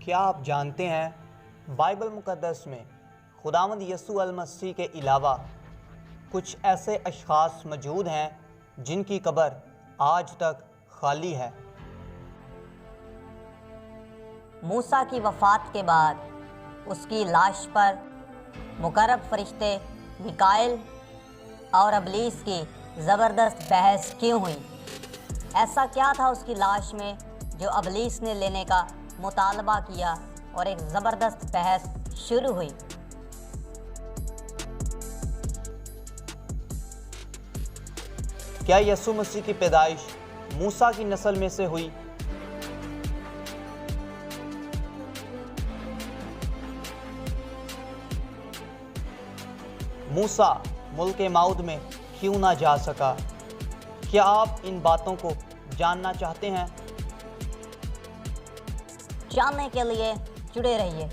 क्या आप जानते हैं बाइबल मुक़द्दस में खुदावंद यसू अल मसीह के अलावा कुछ ऐसे अशख़ास मौजूद हैं जिनकी कब्र आज तक खाली है। मूसा की वफ़ात के बाद उसकी लाश पर मुकर्रब फरिश्ते मिकाएल और अबलीस की ज़बरदस्त बहस क्यों हुई? ऐसा क्या था उसकी लाश में जो अबलीस ने लेने का मुतालबा किया और एक ज़बरदस्त बहस शुरू हुई। क्या यसू मसीह की पैदाइश मूसा की नस्ल में से हुई? मूसा मुल्क मौद में क्यों ना जा सका? क्या आप इन बातों को जानना चाहते हैं? जानने के लिए जुड़े रहिए।